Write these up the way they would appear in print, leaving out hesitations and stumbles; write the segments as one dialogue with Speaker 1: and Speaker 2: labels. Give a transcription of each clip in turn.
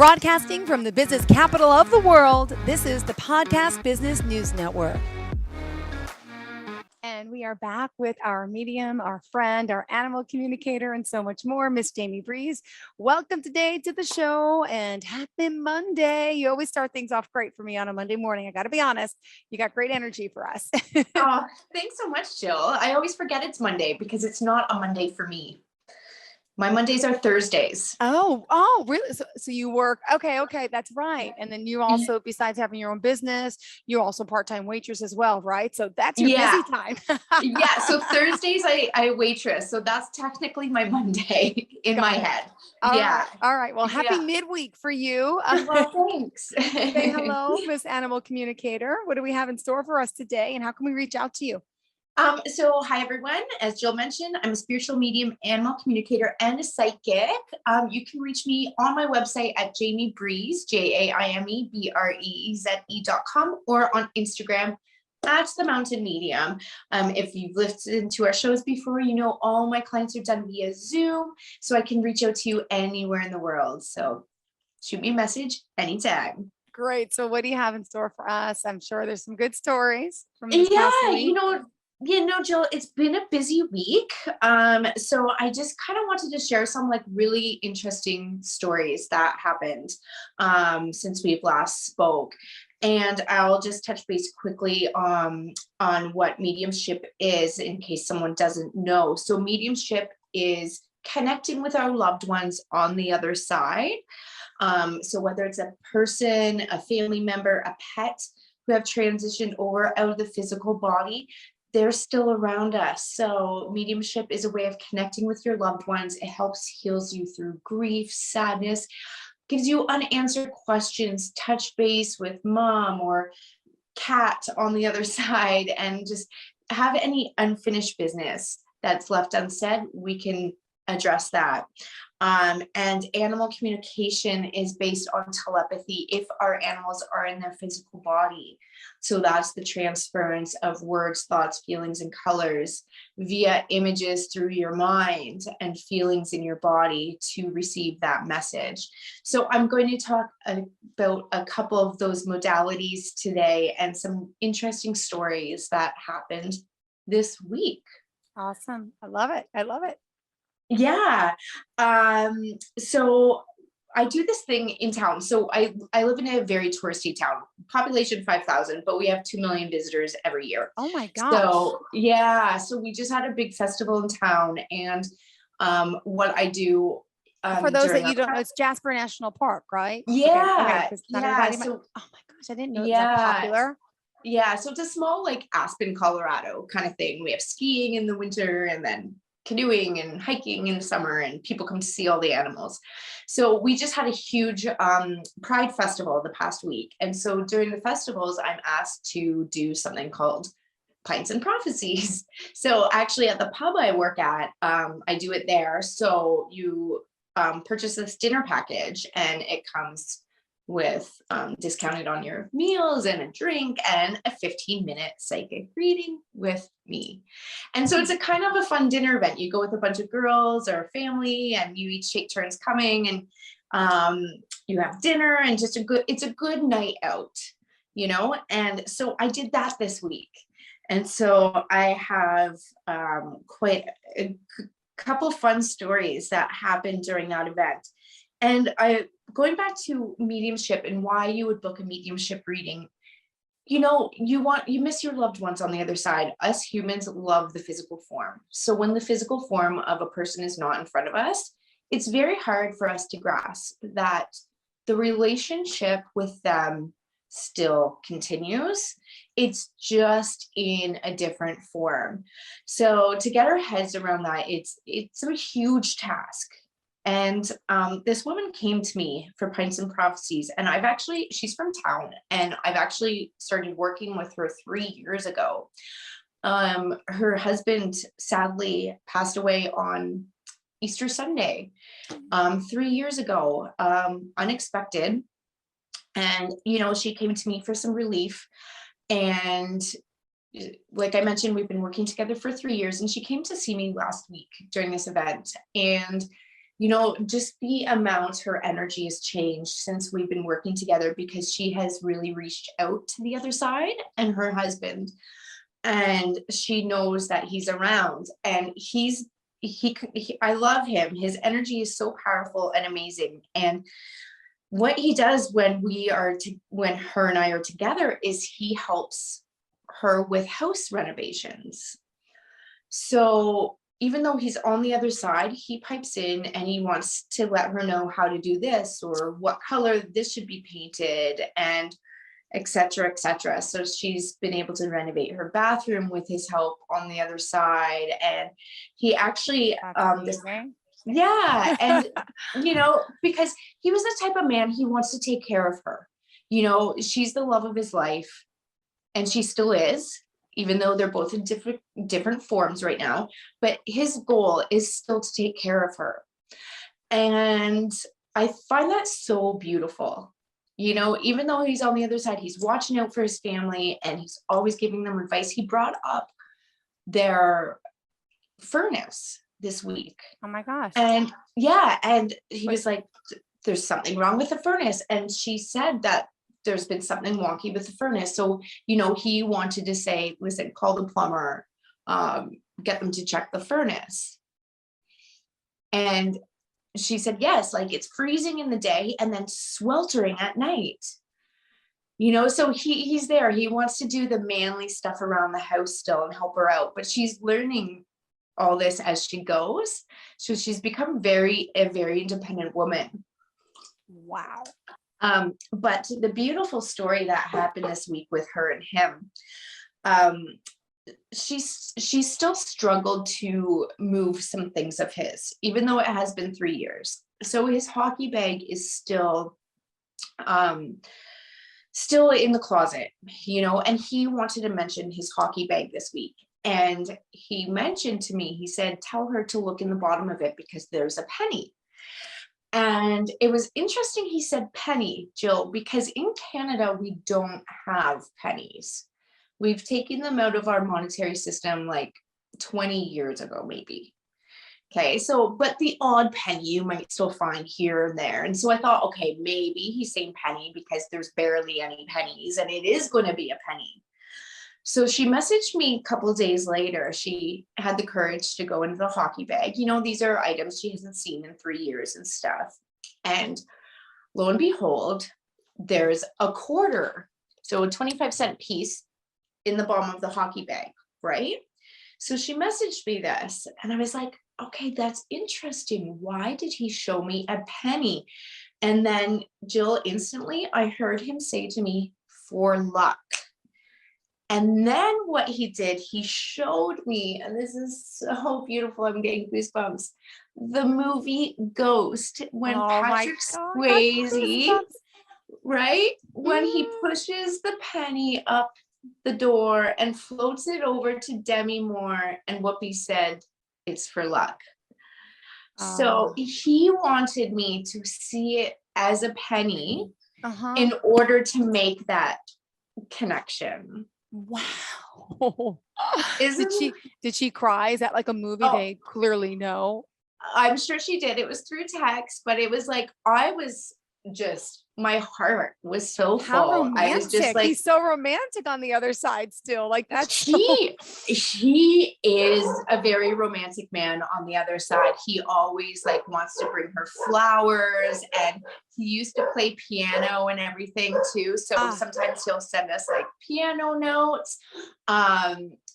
Speaker 1: Broadcasting from the business capital of the world, this is the Podcast Business News Network. And we are back with our medium, our friend, our animal communicator, and so much more, Miss Jaime Breeze. Welcome today to the show and happy Monday. You always start things off great for me on a Monday morning. I got to be honest, you got great energy for us.
Speaker 2: Oh, thanks so much, Jill. I always forget it's Monday because it's not a Monday for me. My Mondays are Thursdays.
Speaker 1: Oh, really? So you work, okay, that's right. And then you also, besides having your own business, you're also part-time waitress as well, right? So that's your busy time.
Speaker 2: Yeah, so Thursdays I waitress, so that's technically my Monday in my head.
Speaker 1: All right. Well, happy midweek for you.
Speaker 2: Well, thanks.
Speaker 1: Say hello, Miss Animal Communicator. What do we have in store for us today, and how can we reach out to you?
Speaker 2: So hi everyone. As Jill mentioned, I'm a spiritual medium, animal communicator, and a psychic. You can reach me on my website at Jaime Breeze, JaimeBreeze.com, or on Instagram at The Mountain Medium. If you've listened to our shows before, you know all my clients are done via Zoom, so I can reach out to you anywhere in the world. So shoot me a message anytime.
Speaker 1: Great. So what do you have in store for us? I'm sure there's some good stories from this past week.
Speaker 2: Jill, it's been a busy week. So I just kind of wanted to share some like really interesting stories that happened since we've last spoke. And I'll just touch base quickly on what mediumship is in case someone doesn't know. So mediumship is connecting with our loved ones on the other side. So whether it's a person, a family member, a pet who have transitioned over out of the physical body, they're still around us. So mediumship is a way of connecting with your loved ones. It helps heals you through grief, sadness, gives you unanswered questions, touch base with mom or cat on the other side, and just have any unfinished business that's left unsaid, we can address that. And animal communication is based on telepathy if our animals are in their physical body. So that's the transference of words, thoughts, feelings, and colors via images through your mind and feelings in your body to receive that message. So I'm going to talk about a couple of those modalities today and some interesting stories that happened this week.
Speaker 1: Awesome. I love it.
Speaker 2: Yeah. So I do this thing in town. So I live in a very touristy town, population 5,000, but we have 2 million visitors every year.
Speaker 1: Oh my gosh.
Speaker 2: So yeah. So we just had a big festival in town. And what I do.
Speaker 1: For those that you don't know, it's Jasper National Park, right?
Speaker 2: Yeah.
Speaker 1: Okay. Oh my gosh, I didn't know it was that popular.
Speaker 2: Yeah. So it's a small like Aspen, Colorado kind of thing. We have skiing in the winter and then canoeing and hiking in the summer, and people come to see all the animals. So we just had a huge Pride festival the past week. And so during the festivals, I'm asked to do something called Pints and Prophecies. So actually at the pub I work at, I do it there. So you purchase this dinner package and it comes with discounted on your meals and a drink and a 15-minute psychic reading with me. And so it's a kind of a fun dinner event. You go with a bunch of girls or family and you each take turns coming, and you have dinner and just it's a good night out, you know? And so I did that this week. And so I have quite a couple of fun stories that happened during that event. And going back to mediumship and why you would book a mediumship reading, you miss your loved ones on the other side. Us humans love the physical form. So when the physical form of a person is not in front of us, it's very hard for us to grasp that the relationship with them still continues. It's just in a different form. So to get our heads around that, it's a huge task. And this woman came to me for Pints and Prophecies, and she's from town, and I've actually started working with her 3 years ago. Her husband sadly passed away on Easter Sunday, 3 years ago, unexpected. And, she came to me for some relief. And like I mentioned, we've been working together for 3 years, and she came to see me last week during this event. And just the amount her energy has changed since we've been working together, because she has really reached out to the other side and her husband, and she knows that he's around, and I love him. His energy is so powerful and amazing. And what he does when her and I are together is he helps her with house renovations. So even though he's on the other side, he pipes in and he wants to let her know how to do this, or what color this should be painted, and et cetera, et cetera. So she's been able to renovate her bathroom with his help on the other side. And he actually,
Speaker 1: That's amazing.
Speaker 2: yeah. And, because he was the type of man, he wants to take care of her. She's the love of his life, and she still is, even though they're both in different forms right now. But his goal is still to take care of her. And I find that so beautiful. Even though he's on the other side, he's watching out for his family and he's always giving them advice. He brought up their furnace this week.
Speaker 1: Oh my gosh.
Speaker 2: And yeah, and he was like, there's something wrong with the furnace. And she said that there's been something wonky with the furnace. So, he wanted to say, listen, call the plumber, get them to check the furnace. And she said, yes, like it's freezing in the day and then sweltering at night. So he's there. He wants to do the manly stuff around the house still and help her out. But she's learning all this as she goes. So she's become a very independent woman.
Speaker 1: Wow.
Speaker 2: But the beautiful story that happened this week with her and him, she still struggled to move some things of his, even though it has been 3 years. So his hockey bag is still in the closet, and he wanted to mention his hockey bag this week. And he mentioned to me, he said, tell her to look in the bottom of it because there's a penny. And it was interesting he said penny, Jill, because in Canada, we don't have pennies. We've taken them out of our monetary system like 20 years ago, maybe. Okay, so, but the odd penny you might still find here and there. And so I thought, okay, maybe he's saying penny because there's barely any pennies and it is going to be a penny. So she messaged me a couple of days later. She had the courage to go into the hockey bag. These are items she hasn't seen in 3 years and stuff. And lo and behold, there's a quarter, so a 25-cent piece in the bottom of the hockey bag, right? So she messaged me this, and I was like, okay, that's interesting. Why did he show me a penny? And then, Jill, instantly, I heard him say to me, for luck. And then what he did, he showed me, and this is so beautiful, I'm getting goosebumps, the movie Ghost, when Patrick Swayze, right? When he pushes the penny up the door and floats it over to Demi Moore, and Whoopi said, it's for luck. So he wanted me to see it as a penny in order to make that connection.
Speaker 1: Wow. Did she cry? Is that like a movie they clearly know?
Speaker 2: I'm sure she did. It was through text, but it was like, my heart was so full.
Speaker 1: Romantic.
Speaker 2: I was just like,
Speaker 1: he's so romantic on the other side still. Like that's
Speaker 2: he is a very romantic man on the other side. He always like wants to bring her flowers, and he used to play piano and everything too. So sometimes he'll send us like piano notes.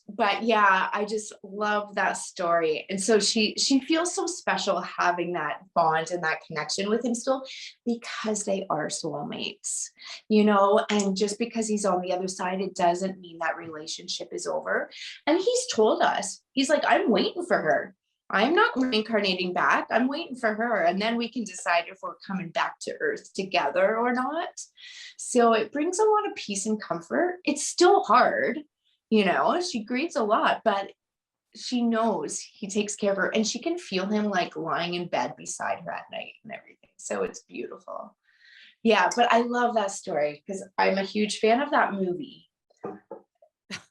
Speaker 2: But yeah, I just love that story. And so she feels so special having that bond and that connection with him still, because they are soulmates, and just because he's on the other side, it doesn't mean that relationship is over. And he's told us, he's like, I'm waiting for her. I'm not reincarnating back. I'm waiting for her. And then we can decide if we're coming back to Earth together or not. So it brings a lot of peace and comfort. It's still hard. She grieves a lot, but she knows he takes care of her, and she can feel him like lying in bed beside her at night and everything. So it's beautiful. Yeah, but I love that story because I'm a huge fan of that movie.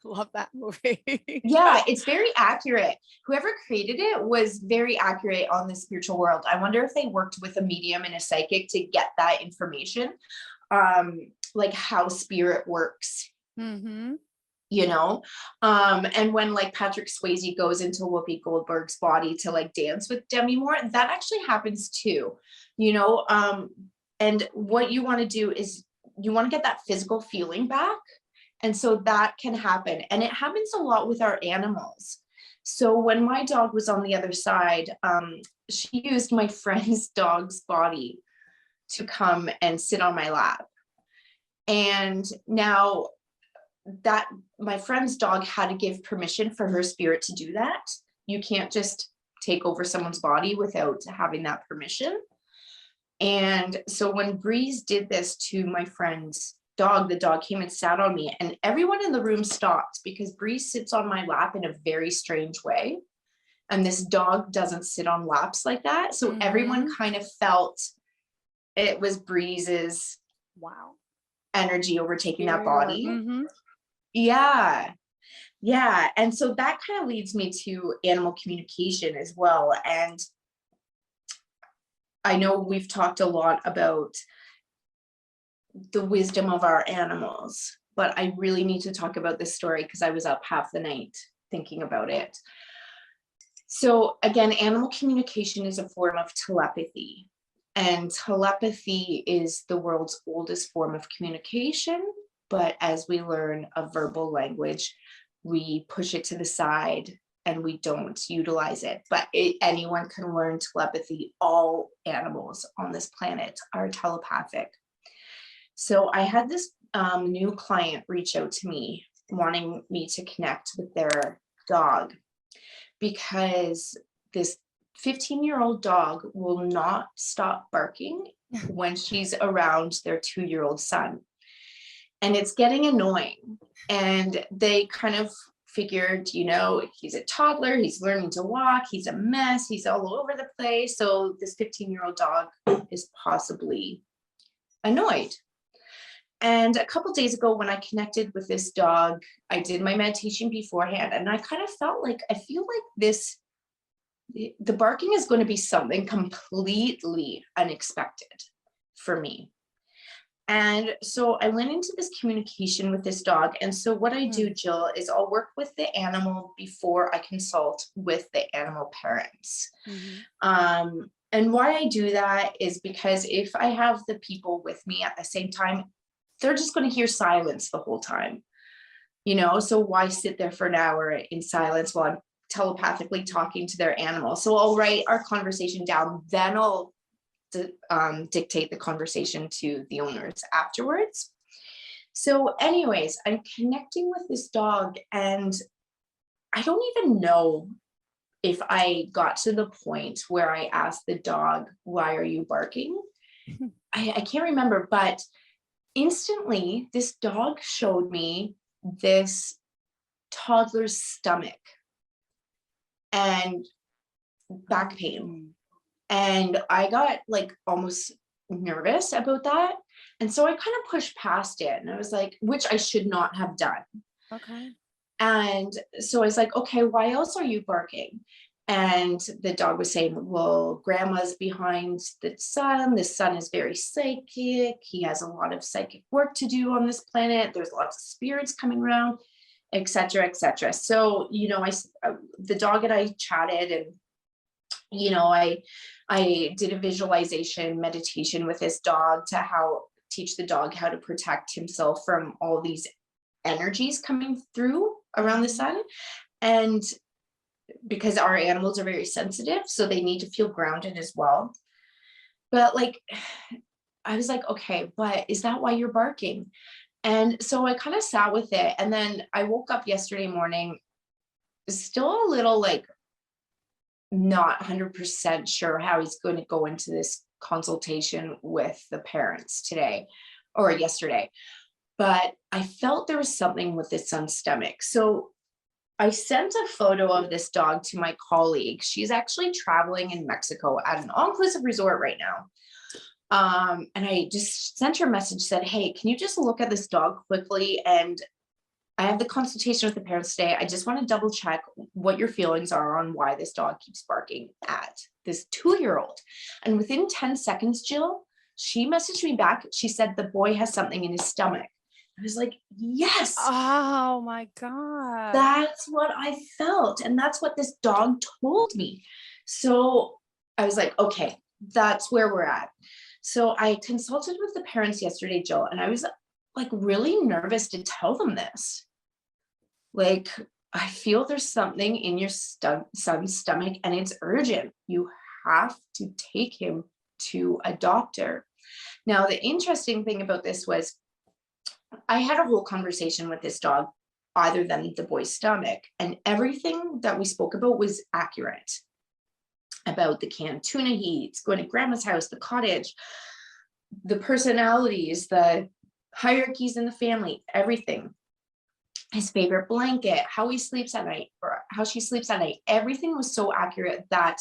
Speaker 1: Love that movie.
Speaker 2: Yeah, it's very accurate. Whoever created it was very accurate on the spiritual world. I wonder if they worked with a medium and a psychic to get that information, like how spirit works,
Speaker 1: Mm-hmm.
Speaker 2: you know? And when like Patrick Swayze goes into Whoopi Goldberg's body to like dance with Demi Moore, that actually happens too, you know? And what you want to do is you want to get that physical feeling back. And so that can happen. And it happens a lot with our animals. So when my dog was on the other side, she used my friend's dog's body to come and sit on my lap. And now that my friend's dog had to give permission for her spirit to do that. You can't just take over someone's body without having that permission. And so when Breeze did this to my friend's dog, the dog came and sat on me, and everyone in the room stopped because Breeze sits on my lap in a very strange way. And this dog doesn't sit on laps like that. So everyone kind of felt it was Breeze's
Speaker 1: Wow.
Speaker 2: energy overtaking that body.
Speaker 1: Mm-hmm.
Speaker 2: Yeah. Yeah. And so that kind of leads me to animal communication as well. And I know we've talked a lot about the wisdom of our animals, but I really need to talk about this story because I was up half the night thinking about it. So again, animal communication is a form of telepathy, and telepathy is the world's oldest form of communication. But as we learn a verbal language, we push it to the side and we don't utilize it. But anyone can learn telepathy. All animals on this planet are telepathic. So I had this new client reach out to me wanting me to connect with their dog because this 15-year-old dog will not stop barking when she's around their 2-year-old son. And it's getting annoying. And they kind of figured, you know, he's a toddler, he's learning to walk, he's a mess, he's all over the place. So this 15-year-old dog is possibly annoyed. And a couple days ago, when I connected with this dog, I did my meditation beforehand, and I kind of felt like, I feel like the barking is going to be something completely unexpected for me. And so I went into this communication with this dog. And so what I do, Jill, is I'll work with the animal before I consult with the animal parents. And why I do that is because if I have the people with me at the same time, they're just going to hear silence the whole time, you know? So why sit there for an hour in silence while I'm telepathically talking to their animal? So I'll write our conversation down, then I'll dictate the conversation to the owners afterwards. So anyways, I'm connecting with this dog, and I don't even know if I got to the point where I asked the dog, why are you barking? I can't remember, but instantly this dog showed me this toddler's stomach and back pain. And I got like almost nervous about that. And so I kind of pushed past it, and I was like, which I should not have done.
Speaker 1: Okay.
Speaker 2: And so I was like, okay, why else are you barking? And the dog was saying, well, grandma's behind the son. The son is very psychic. He has a lot of psychic work to do on this planet. There's lots of spirits coming around, et cetera, et cetera. So, you know, the dog and I chatted, and, you know, I did a visualization meditation with this dog to teach the dog how to protect himself from all these energies coming through around the sun. And because our animals are very sensitive, so they need to feel grounded as well. But like, I was like, okay, but is that why you're barking? And so I kind of sat with it. And then I woke up yesterday morning, still a little like not 100% sure how he's going to go into this consultation with the parents today or yesterday. But I felt there was something with his son's stomach. So I sent a photo of this dog to my colleague. She's actually traveling in Mexico at an all-inclusive resort right now. And I just sent her a message, said, hey, can you just look at this dog quickly and I have the consultation with the parents today. I just want to double check what your feelings are on why this dog keeps barking at this 2-year-old. And within 10 seconds, Jill, she messaged me back. She said the boy has something in his stomach. I was like, yes,
Speaker 1: Oh my God.
Speaker 2: that's what I felt. And that's what this dog told me. So I was like, okay, that's where we're at. So I consulted with the parents yesterday, Jill, and I was like really nervous to tell them this. Like, I feel there's something in your son's stomach and it's urgent. You have to take him to a doctor. Now, the interesting thing about this was I had a whole conversation with this dog other than the boy's stomach, and everything that we spoke about was accurate about the canned tuna he eats, going to grandma's house, the cottage, the personalities, the hierarchies in the family, everything. His favorite blanket, how he sleeps at night, or how she sleeps at night. Everything was so accurate that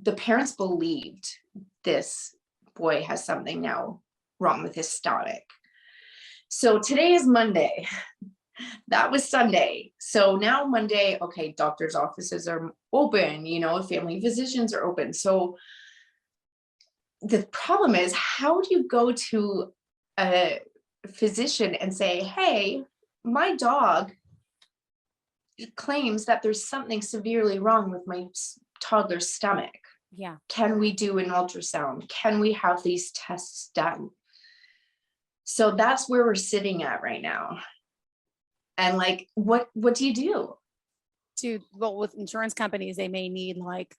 Speaker 2: the parents believed this boy has something now wrong with his stomach. So today is Monday. That was Sunday. So now Monday, okay, doctors' offices are open, family physicians are open. So the problem is, how do you go to a physician and say, hey, my dog claims that there's something severely wrong with my toddler's stomach.
Speaker 1: Yeah.
Speaker 2: Can we do an ultrasound? Can we have these tests done? So that's where we're sitting at right now. And like, what do you do?
Speaker 1: Dude, well, with insurance companies, they may need like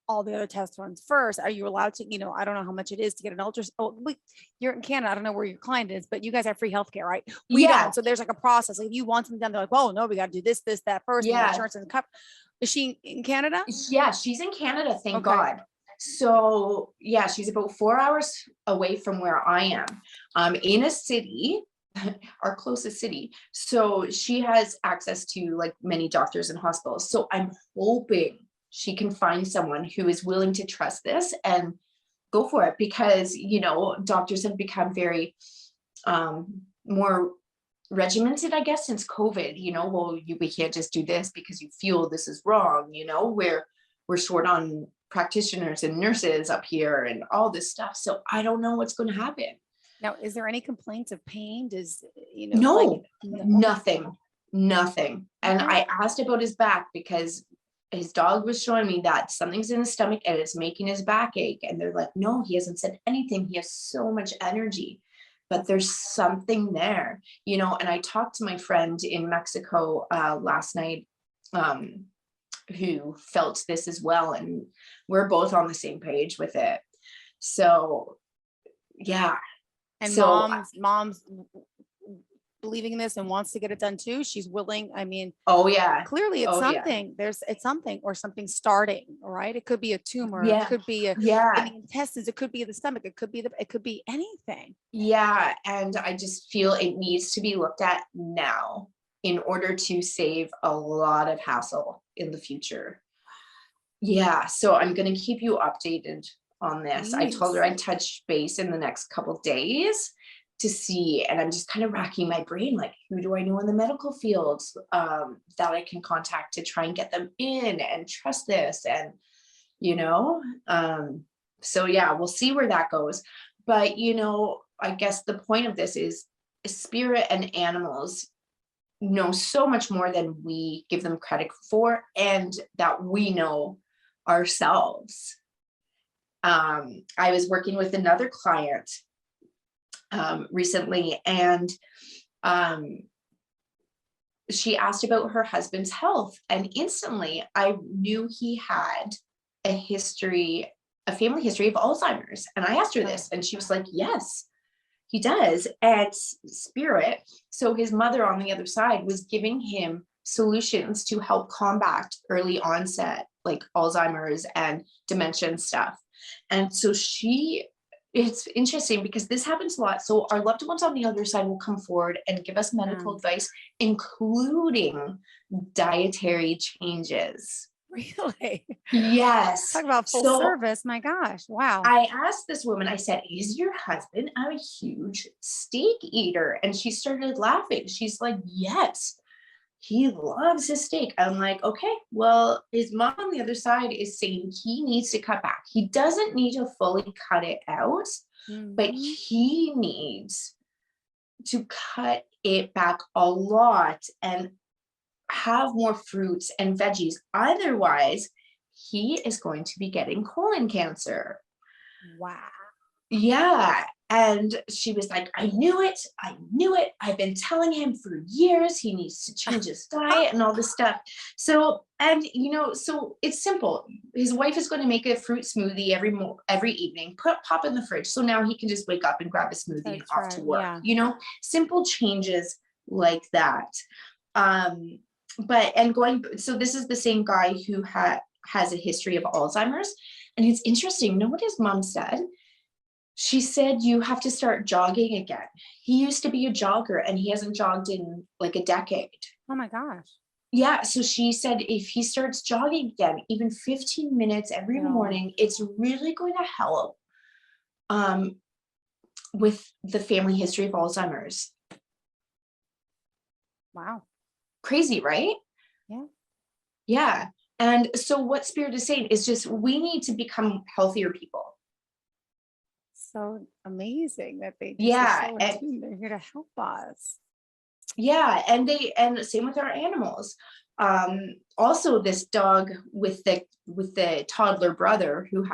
Speaker 1: all the other test runs first. Are you allowed to, I don't know how much it is to get an ultrasound. Oh, you're in Canada. I don't know where your client is, but you guys have free healthcare, right? We
Speaker 2: Yeah.
Speaker 1: don't. So there's like a process. Like if you want something done, they're like, oh no, we got to do this, that first. And the
Speaker 2: Yeah.
Speaker 1: insurance doesn't cover. Is she in Canada?
Speaker 2: Yeah, she's in Canada, thank
Speaker 1: Okay.
Speaker 2: God. So yeah, she's about 4 hours away from where I am, in a city, our closest city. So she has access to like many doctors and hospitals. So I'm hoping she can find someone who is willing to trust this and go for it, because doctors have become very more regimented, I guess, since COVID. We can't just do this because you feel this is wrong. We're short on practitioners and nurses up here and all this stuff. So I don't know what's going to happen.
Speaker 1: Now, is there any complaints of pain? Does,
Speaker 2: No,
Speaker 1: like,
Speaker 2: nothing. And
Speaker 1: Okay.
Speaker 2: I asked about his back because his dog was showing me that something's in his stomach and it's making his back ache. And they're like, no, he hasn't said anything. He has so much energy, but there's something there, and I talked to my friend in Mexico last night, who felt this as well. And we're both on the same page with it. So, yeah.
Speaker 1: And
Speaker 2: So,
Speaker 1: mom's believing in this and wants to get it done too. She's willing. I mean,
Speaker 2: oh yeah.
Speaker 1: clearly it's
Speaker 2: Oh, yeah.
Speaker 1: something. It's something or something starting, right? It could be a tumor.
Speaker 2: Yeah.
Speaker 1: It could be in
Speaker 2: Yeah.
Speaker 1: the intestines. It could be the stomach. It could be anything.
Speaker 2: Yeah. And I just feel it needs to be looked at now in order to save a lot of hassle in the future. Yeah. So I'm going to keep you updated on this. I told her I'd touch base in the next couple of days to see, and I'm just kind of racking my brain, like, who do I know in the medical field that I can contact to try and get them in and trust this, and so yeah, we'll see where that goes. But I guess the point of this is spirit and animals know so much more than we give them credit for, and that we know ourselves. I was working with another client recently, and she asked about her husband's health, and instantly I knew he had a family history of Alzheimer's. And I asked her this, and she was like, yes, he does. And spirit, so his mother on the other side was giving him solutions to help combat early onset, like Alzheimer's and dementia and stuff. And so it's interesting because this happens a lot. So our loved ones on the other side will come forward and give us medical advice, including dietary changes.
Speaker 1: Really?
Speaker 2: Yes.
Speaker 1: Talk about full
Speaker 2: So
Speaker 1: service. My gosh. Wow.
Speaker 2: I asked this woman, I said, "Is your husband a huge steak eater?" And she started laughing. She's like, "Yes, he loves his steak." I'm like, "Okay, well, his mom on the other side is saying he needs to cut back. He doesn't need to fully cut it out, but
Speaker 1: Mhm.
Speaker 2: he needs to cut it back a lot and have more fruits and veggies. Otherwise, he is going to be getting colon cancer."
Speaker 1: Wow.
Speaker 2: Yeah. And she was like, "I knew it. I knew it. I've been telling him for years he needs to change his diet and all this stuff." So, and so it's simple. His wife is going to make a fruit smoothie every evening, pop in the fridge. So now he can just wake up and grab a smoothie and
Speaker 1: That's
Speaker 2: off to
Speaker 1: right.
Speaker 2: work.
Speaker 1: Yeah.
Speaker 2: Simple changes like that. Um, but and going so this is the same guy who has a history of Alzheimer's. And it's interesting. You know what his mom said? She said, "You have to start jogging again." He used to be a jogger and he hasn't jogged in like a decade.
Speaker 1: Oh my gosh.
Speaker 2: Yeah, so she said if he starts jogging again, even 15 minutes every
Speaker 1: No.
Speaker 2: morning, it's really going to help um, with the family history of Alzheimer's.
Speaker 1: Wow.
Speaker 2: Crazy, right?
Speaker 1: Yeah.
Speaker 2: Yeah. And so what Spirit is saying is just we need to become healthier people.
Speaker 1: So amazing that they just are
Speaker 2: Yeah.
Speaker 1: so in tune. They're here to help us.
Speaker 2: Yeah, and same with our animals. Also, this dog with the toddler brother who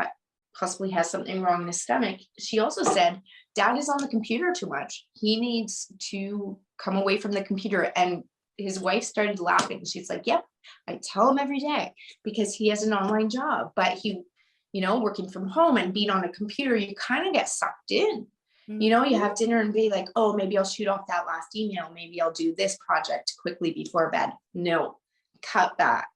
Speaker 2: possibly has something wrong in his stomach. She also said, "Dad is on the computer too much. He needs to come away from the computer." And his wife started laughing. She's like, "Yep, I tell him every day because he has an online job, but working from home and being on a computer, you kind of get sucked in." You
Speaker 1: Mhm.
Speaker 2: have dinner and be like, "Oh, maybe I'll shoot off that last email. Maybe I'll do this project quickly before bed." No, cut back.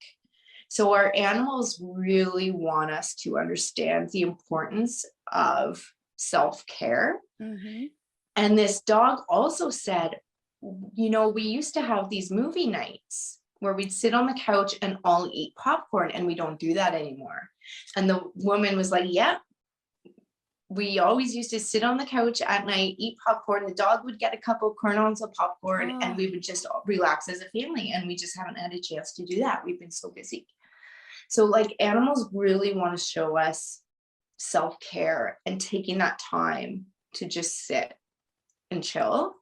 Speaker 2: So our animals really want us to understand the importance of self-care.
Speaker 1: Mhm.
Speaker 2: And this dog also said, we used to have these movie nights where we'd sit on the couch and all eat popcorn, and we don't do that anymore. And the woman was like, "Yep, we always used to sit on the couch at night, eat popcorn. The dog would get a couple kernels of popcorn, and
Speaker 1: Oh,
Speaker 2: we would just relax as a family. And we just haven't had a chance to do that. We've been so busy." So, like, animals really want to show us self care and taking that time to just sit and chill.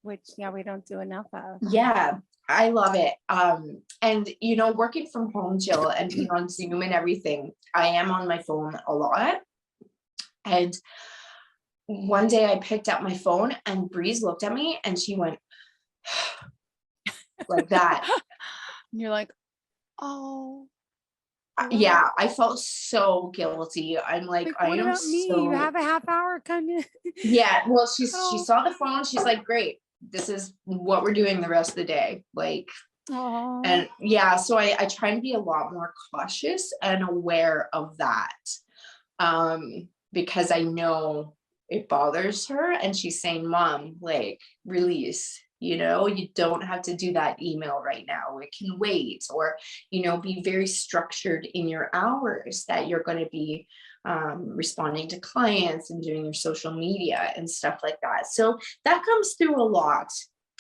Speaker 1: which yeah, we don't do enough of.
Speaker 2: Yeah, I love it. And working from home, Jill, and being on Zoom and everything, I am on my phone a lot. And one day I picked up my phone and Breeze looked at me and she went like that.
Speaker 1: And you're like, oh, girl.
Speaker 2: Yeah, I felt so guilty. I'm like,
Speaker 1: Like,
Speaker 2: I
Speaker 1: what
Speaker 2: am
Speaker 1: about me? You
Speaker 2: so
Speaker 1: have a half hour kind of
Speaker 2: yeah. Well, she
Speaker 1: cuddle.
Speaker 2: saw the phone. She's like, "Great, this is what we're doing the rest of the day." Like,
Speaker 1: Oh,
Speaker 2: and yeah, so I try to be a lot more cautious and aware of that. Because I know it bothers her and she's saying, "Mom, like, release, you don't have to do that email right now. It can wait." Or, be very structured in your hours that you're going to be responding to clients and doing your social media and stuff like that. So that comes through a lot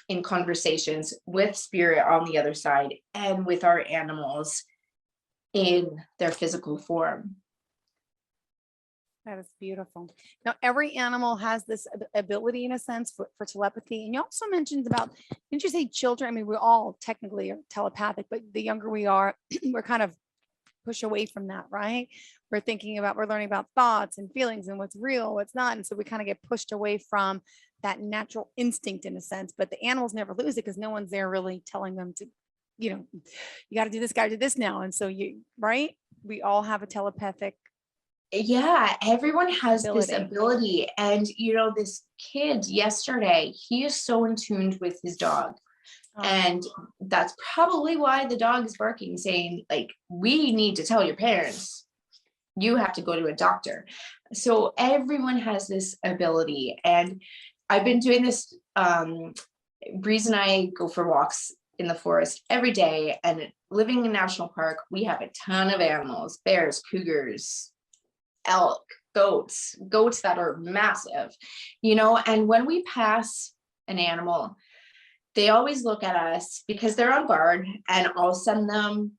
Speaker 2: in conversations with Spirit on the other side and with our animals in their physical form.
Speaker 1: that is beautiful. Now, every animal has this ability, in a sense, for telepathy. And you also mentioned about, didn't you say children? I mean, we all technically are telepathic, but the younger we are, we're kind of push away from that, right? We're learning about thoughts and feelings and what's real, what's not. And so we kind of get pushed away from that natural instinct in a sense, but the animals never lose it because no one's there really telling them to, you got to do this, got to do this now. And so right? We all have a telepathic
Speaker 2: Yeah, everyone has this
Speaker 1: ability.
Speaker 2: ability. And, this kid yesterday, he is so in tune with his dog.
Speaker 1: Oh,
Speaker 2: And that's probably why the dog is barking, saying, like, "We need to tell your parents, you have to go to a doctor." So everyone has this ability. And I've been doing this. Breeze and I go for walks in the forest every day, and living in national park, we have a ton of animals, bears, cougars, elk, goats that are massive, and when we pass an animal, they always look at us because they're on guard, and I'll send them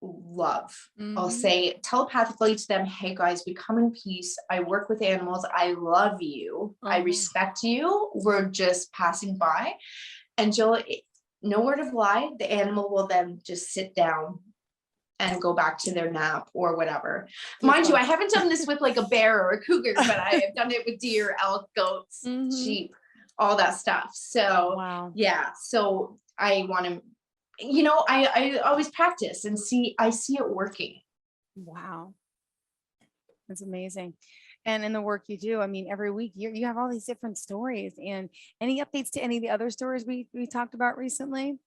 Speaker 2: love. I'll say telepathically to them, hey guys, we come in peace. I work with animals. I love you. I respect you. We're just passing by. And Jill, no word of lie, the animal will then just sit down and go back to their nap or whatever. Mind you, I haven't done this with like a bear or a cougar, but I have done it with deer, elk, goats, sheep, all that stuff. So yeah, so I want to, I always practice and I see it working.
Speaker 1: Wow. That's amazing. And in the work you do, I mean, every week you have all these different stories, and any updates to any of the other stories we talked about recently?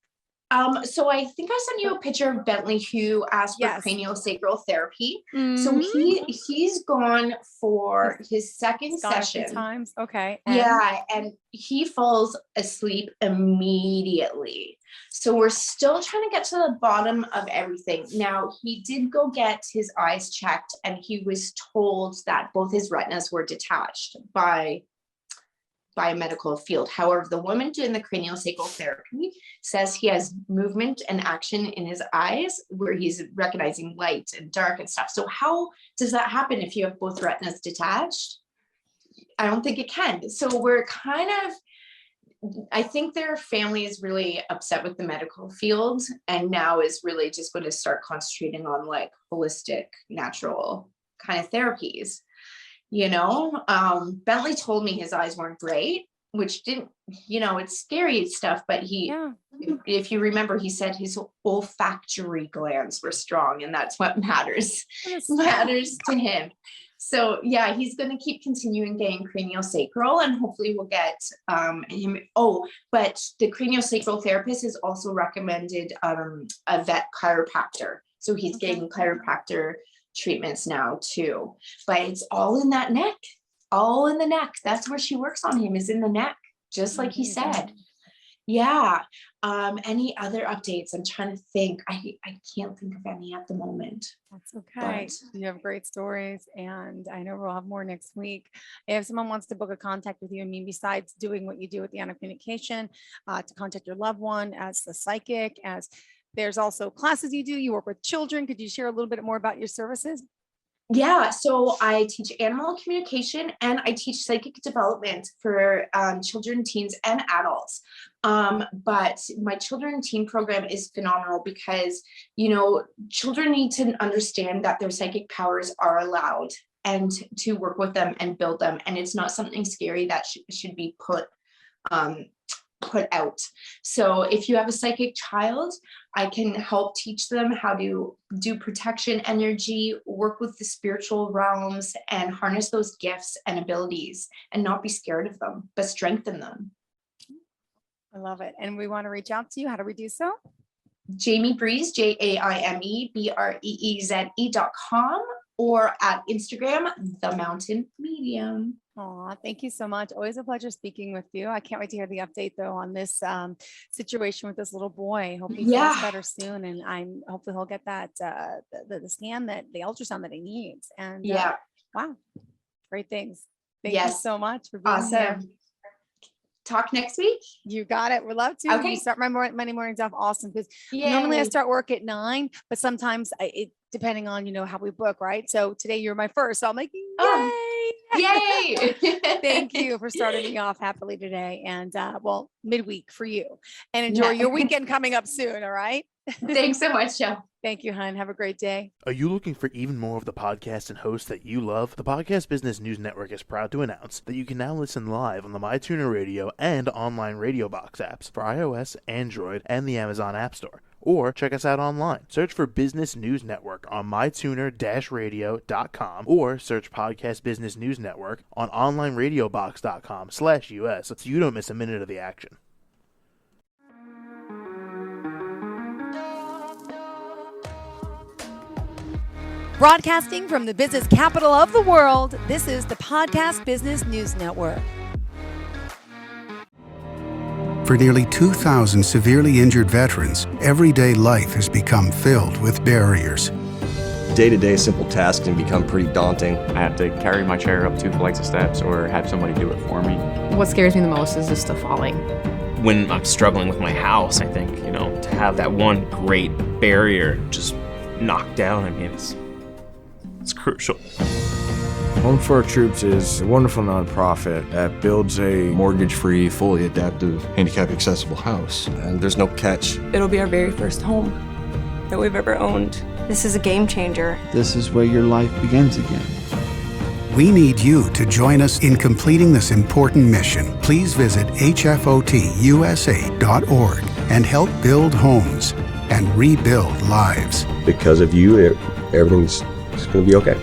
Speaker 2: So I think I sent you a picture of Bentley who asked for craniosacral therapy. So he's gone for his second session.
Speaker 1: Times. Okay.
Speaker 2: And he falls asleep immediately. So we're still trying to get to the bottom of everything. Now, he did go get his eyes checked, and he was told that both his retinas were detached by a medical field. However, the woman doing the craniosacral therapy says he has movement and action in his eyes where he's recognizing light and dark and stuff. So how does that happen if you have both retinas detached? I don't think it can. So we're I think their family is really upset with the medical field, and now is really just going to start concentrating on like holistic, natural kind of therapies. Bentley told me his eyes weren't great, which didn't, it's scary stuff, but if you remember, he said his olfactory glands were strong, and that's what matters to him. So yeah, he's going to keep continuing getting craniosacral, and hopefully we'll get him. Oh, but the craniosacral therapist has also recommended a vet chiropractor. So he's getting chiropractor treatments now too, but it's all in that neck, all in the neck. That's where she works on him, is in the neck, just like he said. Yeah. Any other updates? I'm trying to think. I can't think of any at the moment.
Speaker 1: That's okay. You have great stories, and I know we'll have more next week. If someone wants to book a contact with you, I mean, besides doing what you do with the Animal Communication, to contact your loved one as the psychic, as there's also classes you do, you work with children. Could you share a little bit more about your services?
Speaker 2: Yeah, so I teach animal communication, and I teach psychic development for children, teens, and adults. But my children and teen program is phenomenal because, children need to understand that their psychic powers are allowed, and to work with them and build them. And it's not something scary that should be put out. So if you have a psychic child, I can help teach them how to do protection energy, work with the spiritual realms, and harness those gifts and abilities, and not be scared of them, but strengthen them.
Speaker 1: I love it. And we want to reach out to you. How do we do so?
Speaker 2: Jaime Breeze, JaimeBreeze.com, or at Instagram, The Mountain Medium.
Speaker 1: Oh, thank you so much. Always a pleasure speaking with you. I can't wait to hear the update though on this situation with this little boy. Hope he feels better soon, and hopefully he'll get that the scan, the ultrasound that he needs. And wow, great things. Thank you so much for being here.
Speaker 2: Talk next week.
Speaker 1: You got it. We'd love to.
Speaker 2: Okay.
Speaker 1: You start my Monday mornings off awesome, because normally I start work at 9, but sometimes depending on how we book, right? So today you're my first, so I'm like, yay!
Speaker 2: Yay!
Speaker 1: Thank you for starting me off happily today, and midweek for you. And enjoy your weekend coming up soon. All right.
Speaker 2: Thanks so much, Joe.
Speaker 1: Thank you, hon. Have a great day.
Speaker 3: Are you looking for even more of the podcasts and hosts that you love? The Podcast Business News Network is proud to announce that you can now listen live on the MyTuner Radio and online Radio Box apps for iOS, Android, and the Amazon App Store. Or check us out online. Search for Business News Network on mytuner-radio.com, or search Podcast Business News Network on onlineradiobox.com/US so you don't miss a minute of the action.
Speaker 1: Broadcasting from the business capital of the world, this is the Podcast Business News Network.
Speaker 4: For nearly 2,000 severely injured veterans, everyday life has become filled with barriers.
Speaker 5: Day-to-day simple tasks can become pretty daunting.
Speaker 6: I have to carry my chair up 2 flights of steps or have somebody do it for me.
Speaker 7: What scares me the most is just the falling.
Speaker 8: When I'm struggling with my house, I think, to have that one great barrier just knocked down, it's crucial.
Speaker 9: Home for Our Troops is a wonderful nonprofit that builds a
Speaker 5: Mortgage-free, fully adaptive, handicap-accessible house. And there's no catch.
Speaker 10: It'll be our very first home that we've ever owned.
Speaker 11: This is a game changer.
Speaker 12: This is where your life begins again.
Speaker 4: We need you to join us in completing this important mission. Please visit hfotusa.org and help build homes and rebuild lives.
Speaker 5: Because of you, everything's going to be okay.